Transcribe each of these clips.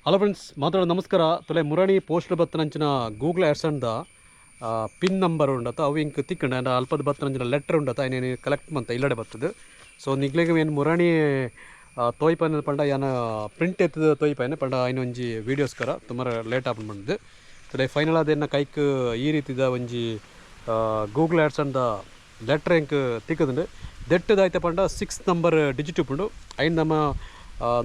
Hello friends, ಮಾತಾಡೋ ನಮಸ್ಕಾರ. ತೊಲೆ ಮುರಾಣಿ ಪೋಸ್ಟ್ ಬತ್ತನಂಚಿನ ಗೂಗಲ್ ಆಡ್ಸನ್ದ ಪಿನ್ ನಂಬರ್ ಉಂಡತ ಅವು ಇಂಕ್ ತಿಕ್ಕಂಡ ಅಂಡ ಅಲ್ಪದ ಬತ್ತನಂಚಿನ ಲೆಟ್ರ್ ಉಂಡತ ಐನೇನು ಕಲೆಕ್ಟ್ ಮಂತ ಇಲ್ಲಡೆ ಬರ್ತದೆ. ಸೊ ನಿಗ್ಲೆಗೆ ಏನು ಮುರಾಣಿ ತೋಯ್ಪನ ಪಂಡ ಯಾನ ಪ್ರಿಂಟ್ ಎತ್ತದ ತೋಯ್ಪನೆ ಪಂಡ ಐನೊಂಜಿ ವೀಡಿಯೋಸ್ಕರ ತುಂಬ ಲೇಟ್ ಆಪನ್ ಬಂದಿದ್ದು. ತೊಲೆ ಫೈನಲ್ ಅದೇನ ಕೈಕ್ ಈ ರೀತಿದ ಒಂಜಿ ಗೂಗಲ್ ಆಡ್ಸನ್ದ ಲೆಟ್ರ್ ಇಂಕ್ ತಿಕ್ಕದುಂಡು ದೆಟ್ಟದಾಯ್ತ ಪಂಡ 6 ನಂಬರ್ ಡಿಜಿಟ್ ಉಪ್ಪುಂಡು. ಐನ್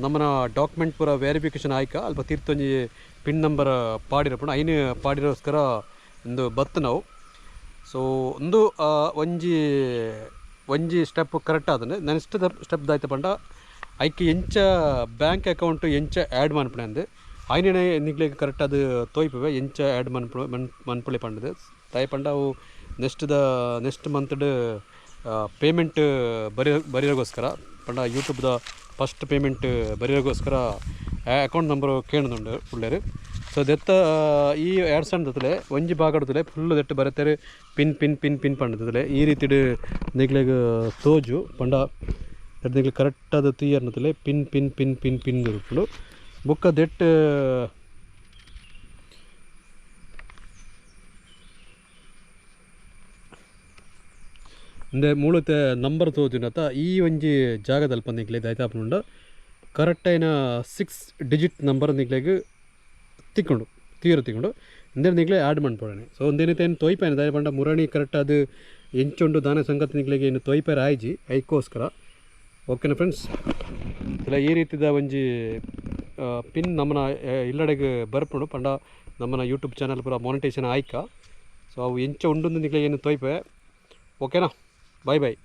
ನಮ್ಮನ ಡಾಕ್ಯುಮೆಂಟ್ ಪೂರ ವೆರಿಫಿಕೇಷನ್ ಆಯ್ಕ ಅಲ್ಪ ತೀರ್ತೊಂಜಿ ಪಿನ್ ನಂಬರ್ ಪಾಡಿರಪುಂಡು ಐನು ಪಾಡಿರೋಸ್ಕರ ಒಂದು ಬತ್ತು ನಾವು. ಸೊ ಒಂದು ಒಂಜಿ ಸ್ಟೆಪ್ ಕರೆಕ್ಟ್ ಆದ್ರೆ ನೆಕ್ಸ್ಟ್ ಸ್ಟೆಪ್ ದಾಯ್ತ ಪಂಡ ಐಕೆ ಎಂಚ ಬ್ಯಾಂಕ್ ಅಕೌಂಟ್ ಎಂಚ ಆ್ಯಡ್ ಮನ್ಪಣೆ ಅಂದು ಐನೇ ನಿಗ್ಲಿಗೆ ಕರೆಕ್ಟ್ ಅದು ತೋಯ್ಪವೆ ಎಂಚ ಆ್ಯಡ್ ಮನ್ಪುಳಿ ಪಂಡದು ತಾಯಿ ಪಂಡ ಅವು ನೆಕ್ಸ್ಟ್ ಮಂತ್ಡ್ ಪೇಮೆಂಟ್ ಬರೆಯೋಗೋಸ್ಕರ ಪಂಡ ಯೂಟ್ಯೂಬ್ದ ಫಸ್ಟ್ ಪೇಮೆಂಟ್ ಬರೆಯೋಗೋಸ್ಕರ ಅಕೌಂಟ್ ನಂಬರ್ ಕೇಳುದುಂಡು ಪುಳ್ಳೇರು. ಸೊ ದೆತ್ತ ಈ ಆಡ್ಸನ್ದಲೆ ಒಂಜಿ ಭಾಗಡ್ದಲೆ ಫುಲ್ ದೆಟ್ಟು ಬರತ್ತೇರು ಪಿನ್ ಪಿನ್ ಪಿನ್ ಪಿನ್ ಪಂಡದಲೆ ಈ ರೀತಿ ನಿಗ್ಲಿಗೆ ತೋಜು ಪಂಡ ನಿಗ್ಲಿ ಕರೆಕ್ಟ್ ಅದು ತೀಯರ್ನದಲೆ pin pin pin pin pin ಇರುಪುಂಡು ಬುಕ್ಕ ದೆಟ್ ಇಂದೆ ಮೂಲತೆ ನಂಬರ್ ತೋಜುನತ ಈ ಒಂಜಿ ಜಾಗದಲ್ಲಿ ಪಂದಿಗ್ಲೆ ದಾಯ್ತಾಪುಂಡು ಕರೆಕ್ಟ್ ಐನ 6 ಡಿಜಿಟ್ ನಂಬರ್ ನಿಗ್ಲೆಗ್ ತಿಕ್ಕೊಂಡು ಇಂದೇ ನಿಗ್ಲೆ ಆ್ಯಡ್ ಮಾಡ್ಪಡಣೆ. ಸೊ ಒಂದೇನೈತೆ ಏನು ತೊಯ್ಪಾಯನೆ ದಾಯ ಪಂಡ ಮುರಾಣಿ ಕರೆಕ್ಟ್ ಅದು ಎಂಚುಂಡು ದಾನೆ ಸಂಗತಿ ನಿಗ್ಲೆಗೆ ಏನು ತೊಯ್ಪಾರ ಆಯ್ಜಿ ಐಕೋಸ್ಕರ. ಓಕೆನಾ ಫ್ರೆಂಡ್ಸ್, ಇಲ್ಲ ಈ ರೀತಿದ ಒಂಜಿ ಪಿನ್ ನಮ್ಮನ ಇಲ್ಲಡೆಗೆ ಬರ್ಪುಂಡು ಪಂಡ ನಮ್ಮನ ಯೂಟ್ಯೂಬ್ ಚಾನಲ್ ಪೂರ ಮಾನಿಟೇಷನ್ ಆಯ್ಕ. ಸೊ ಅವು ಎಂಚ ಉಂಡು ನಿಗ್ಲೆಗೆ ಏನು ತೊಯ್ಪೆ. ಓಕೆನಾ, ಬಾಯ್ ಬಾಯ್.